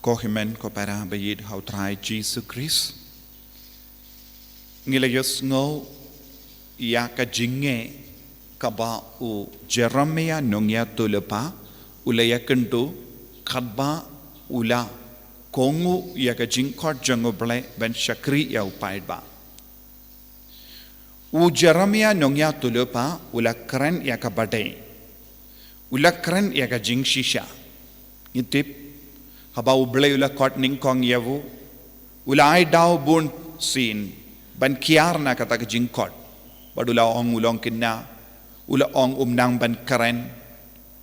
Kohimen ko para bayid how try Jesus Christ. Ngilayos ngo ya ka jinge kaba u Jeremiah nongya tulapa ulaya kentu khadba ula kongu ya ka jingkot jango ble ben shakri ya upaid ba. U Jeremiah nongya tulapa ula keren ya ka badai. Ula keren ya ka jing shisha. Itip haba uble ula kot ningkong yavu ula ai daw bun sin ban kiar na kata ka jingkot badula ong ulong kinna ula ong umnang ban keren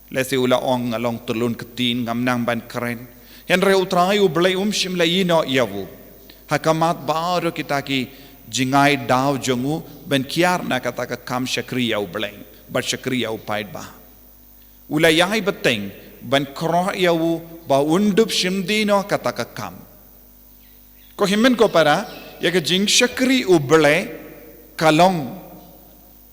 lesi ula ong along tulun ketin ngamnang ban keren yan re utrai uble shim layino yavu hakamat baaro kita ki jingai daw jongu ban kiar na kata ka kam shakriya uble bat shakriya upaid ba ula yai beteng ban kroh yawu ba undup shimdino kata ka kam ko himen ko para yaga jing shakri uble kalong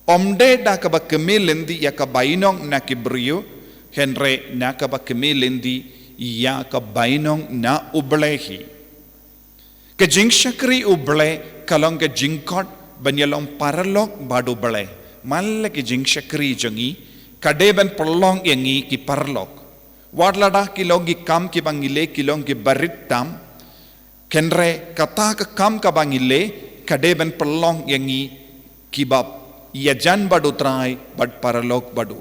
omde da ka ba kemilendi yaka bainong na kibriyo henre na ka ba kemilendi yaka bainong na ublehi ka jing shakri uble kalong ka jingkot banyalong paralok badu ble mal ki jing shakri jangi kadeban polong yangi ki parlok wadlada kilong ki kam ki bangile kilong ki baritam kenre kata ka kam ka bangile kadeban pelong yangi kibab yajan badu trai bad paralok badu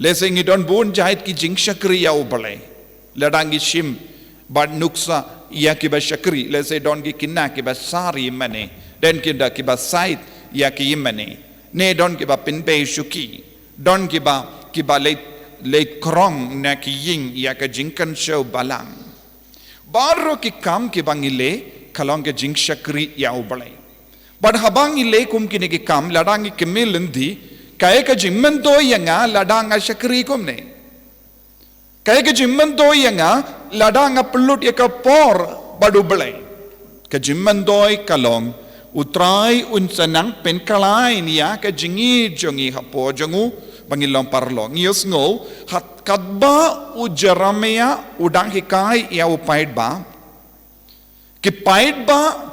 lese ngi don bun jahit ki jing shakri ya ubale ladangi shim bad nuksa ya ki ba shakri lese don ki kinna ki ba sari mane den ki da ki ba sait ya ki mane ne don ki ba pinpe shuki don ki ba le krong na ki ying ya ka jingkan show balang Baro ki kam ki bangile kalong ke jing shakri ya ubale. Bad habang ile kum kini ki kam ladang ki kemilendi kaya ka jimmen to yanga ladang a shakri kum ne. Kaya ka jimmen to yanga ladang a pelut ya ka por bad ubale. Ka jimmen doi kalong utrai unsanang penkalai niya ka jingi jongi hapo jongu bangilong parlo. Ngiyos ngo hat kadba u Jeremiah udang hikai ya upaid ba ki paid ba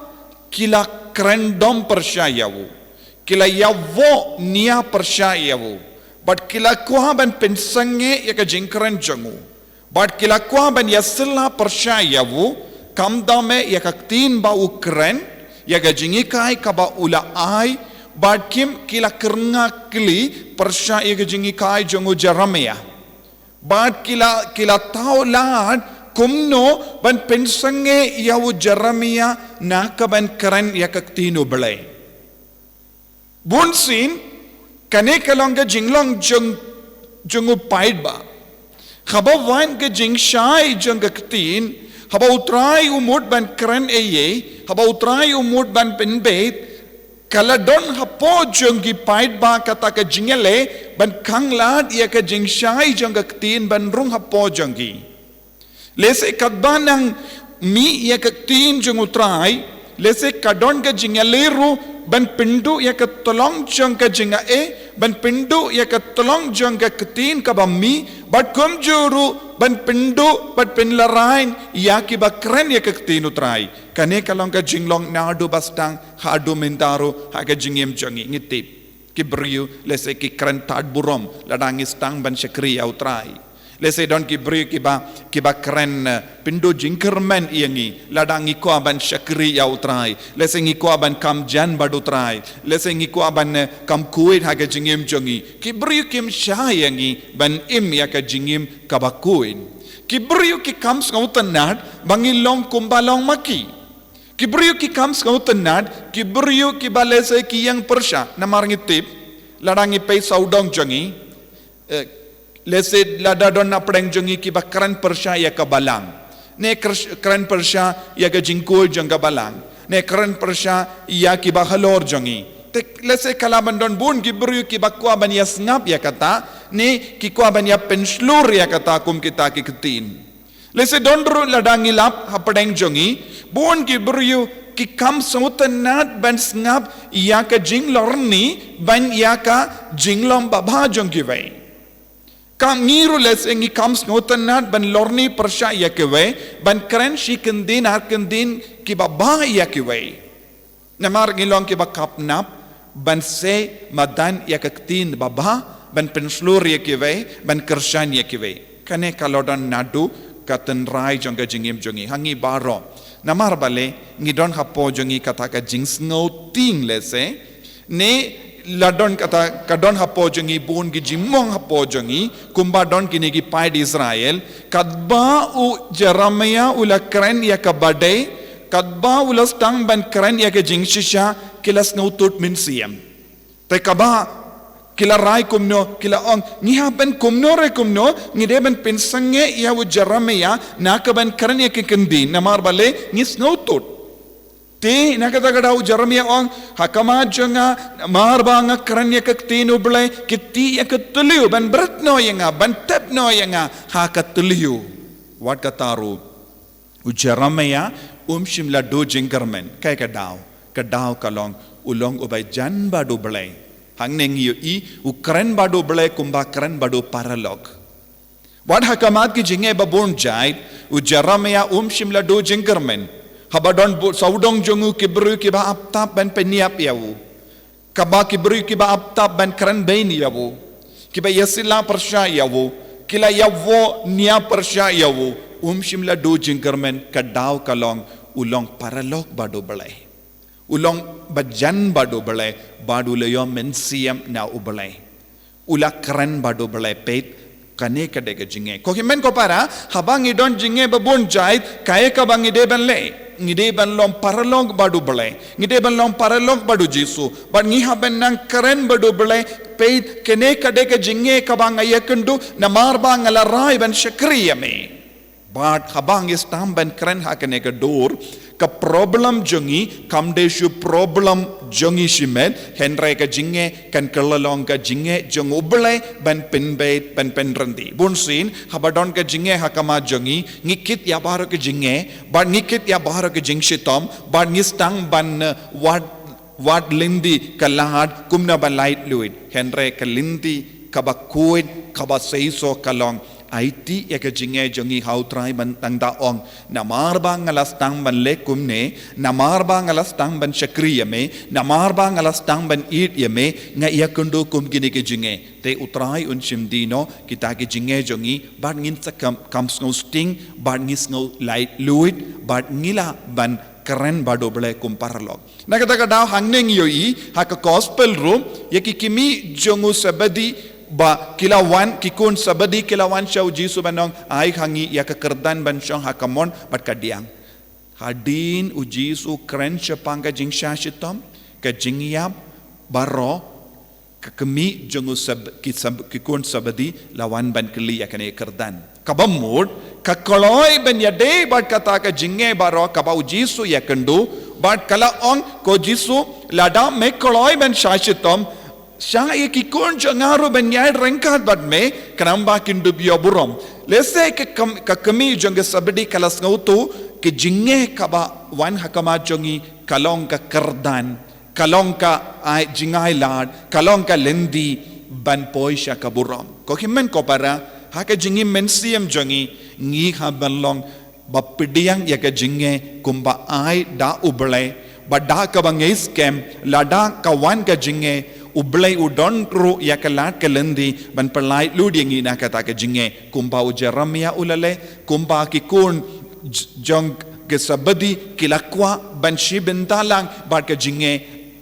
kila krendom persyayawu kila yavo nia persyayawu but kila kuha ban pensange ya ka jingkren jangu but kila kuha ban yasilla persyayawu kamdame ya ka tin ba ukren ya ka jingikai ka ba ula ai but kim kila kernga kli persya ya ka jingikai jangu Jeremiah Bad kila tau lad kumno ban pensange yawu Jeremiah naka ban keren yakaktino belay. Bunsin kane kalong ka jinglong jungu paid ba. Haba wan ka jing shai jung kaktin haba utray umut ban keren eye haba utray umut ban penbet Kaladon hapo jung ki paid ba kata ka jingele ban kanglad ya ka jingshai jung ka ktin ban rung hapo jung ki. Lese kadban ng mi ya ka ktin jung utray lese kadon ka jingele ru ban pindu ya ka tolong jung ka jinga ban pindu ya ka tolong jung ka ktin ka ba mi bat kum juru ban pindu bat pinlarain ya ki ba kren ya ka ktin utray. Kane kalong ka jinglong naadu bastang hadu mintaro haga jingim jangi ngitip kibriu lese ki kren tad burom ladang istang ban shakri autrai lese don kibriu kiba kren pindo jingkermen iangi ladang iko ban shakri autrai lese ngiko ban kam jan badutrai lese ngiko ban kam kuit haga jingim jangi kibriu kim syayangi ban im ya ka jingim kabakuin kibriu ki kam ngautanad bangilong kumbalong maki Kibriyo ki kams kau tenad, kibriyo ki balese ki yang persya, namar ngitip, ladang ipay saudong jangi, lese ladadon na preng jangi ki bakran persya ya kabalang, ne kran persya ya ka jingkul jang kabalang, ne kran persya ya ki bahalor jangi. Tek lese kalaban don bun kibriyo ki bakwa ban ya snap ya kata, ne ki kwa ban ya penslur ya kata kum kita ki ketin. Lese dondro ladang ilap hapadeng jongi bon ki buryu ki kam sautanat ban snap ya ka jinglorni ban ya ka jinglom baba jong ki vai Kam ngirules engi kams ngotanat ban lorni persya yakewe ban kren shikendin arkendin kiba ba yakewe. Namar ngilong kiba kapnap ban se madan yakaktin baba ban penslur yakewe ban kersyan yakewe. Kane kalodan nadu katan rai jongga jingim jongi hangi baro. Namar bale ngidon hapo jongi kataka jings ngauting lese ne ladon kata kadon hapo jongi bun gi jimong hapo jongi kumba don kini gi paid Israel kadba u Jeremia ula kren ya kabade kadba ula stang ban kren ya ke jingshisha kilas ngautut min siem te kaba kila rai kumno kila ong ngiha ben kumno re kumno ngide ben pensange ya u Jeremia nakaban kren ya ke kendin namar bale ngis ngautut Ti nakatagadaw Jeremia ong hakamadyo marbanga karanya kaktino blay kiti yakatuliw ban bratno yanga ban tepno yanga hakatuliw wat kataru u Jeremia shimla do jingkarmen kay kadaw kalong ulong ubay jan badu blay hangneng iyo u karen badu blay kumba karen badu paralog wat hakamat ki jinge babon jay u Jeremia shimla do jingkarmen Habadon saudong jongu kibru kiba aptap ban peniap yawu. Kaba kibru kiba aptap ban keren bain yawu. Kiba yasila persya yawu. Kila yawo nia persya yawu. Shimla do jingkermen kadaw kalong ulong paralog badu balay. Ulong bajan badu balay badu leyo mensiam na ubalay. Ula keren badu balay peit kane kadega jinge. Ko himen ko para habang idon jinge babun jait kaya kabang ide ban le. Ngide ban lom paralog badu balay ngide ban lom paralog badu jisu but ngiha ban nang keren badu balay peit kene kadeka jinge kabang ayakendu namar bang ala rai ban shakriyame but habang istam ban keren hakane ka dor ka problem jongi kamdeshu problem jongi shimet henre ka jinge kan kelalong ka jinge jong ubalay ban penbeit ban penrendi bunsin habadon ka jinge hakama jongi ngikit ya baro ka jinge but ngikit ya baro ka jingshitom but ngistang ban wat lindi kalahad kumna ban light fluid henre ka lindi kabakuid kabaseiso kalong IT yaka jinge jongi hautrai ban tangda ong namar bang alas tang ban lekumne namar bang alas tang ban shakriyame namar bang alas tang ban eat yame nga yakundo kum gini ke jinge te utrai unshim dino kita ke jinge jongi ban ngin sa comes no sting ban ngis no light fluid ban ngila ban keren bado bele kumparlog nakataka daw hangneng yoi haka gospel room yaki kimi jongu sabadi ba kilawan kikun sabadi kilawan syau jisu banong ai hangi ya kekerdan ban syong hakamon bat kadiang hadin ujisu kren syapang ka jingsha shitom ka jingyap baro kekemi jongu kikun sabadi lawan ban keli ya kane kerdan kabamud kakoloi ban yade bat kata ka jingge baro ka bau jisu ya kendu bat kala ong ko jisu lada me koloi ban shashitom Syai kikun jangaru benyai rengkat bad me kenamba kindu biyo burom. Lese ke kami jongga sabedi kalas ngautu ke jinge kaba wan hakama jongi kalong ka kerdan, kalong ka jingai lad, kalong ka lendi ban poisha ka burom. Ko himen ko para haka jingi mensiam jongi ngi habalong bapidiang ya ka jinge kumba ai da ublay bada ka bangais kem lada kawan ka jinge ublay udon ru ya kalat kalendi ban perlait ludiangi na kata ke jinge kumba u Jeremia ulale kumba kikun jong ke sabadi kilakwa ban shibentalang bat ke jinge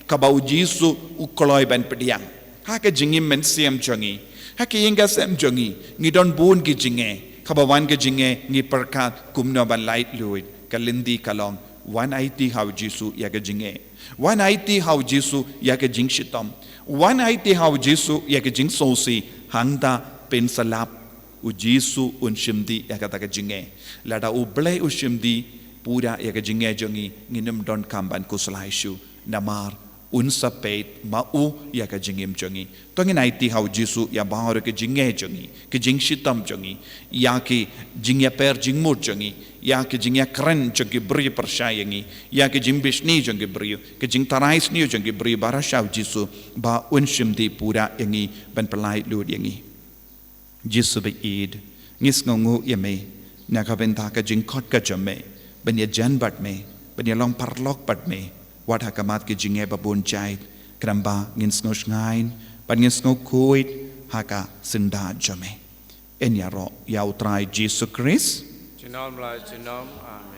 kabau jisu ukoloi ban pediang ha ke jingi mensiam jongi ha ke inga sem jongi ngidon bun ki jinge kabawan ke jinge ngi perkat kumno ban light luid kalendi kalong 180 how jisu ya ke jinge 180 how jisu ya ke jingshitom 180 how jisu ya ke jing sosi hangda pensalap u jisu unshimdi ya kata ke jinge lada ublay ushimdi pura ya ke jinge jongi nginum don kamban kuslaishu namar unsapet mau ya ke jingim jongi to ngin 90 how jisu ya bahar ke jinge jongi ke jingshitam jongi ya ke jingya per jingmur jongi ya ke jingya keren jongi beri persyayangi ya ke jimbishni jongi beri ke jing tarais ni jongi beri barashaw jisu ba unshimdi pura yangi ban pelai lud yangi Jisu be id ngis ngongu ya me naka benta ka jingkot ka jame benya jan bat me benya long parlok bat me wat hakamat ke jinge babun chait kramba ngins ngos ngain ban ngis ngo kuit haka senda jame en ya ro ya utrai Jisu Christ Chinom la chinom amen.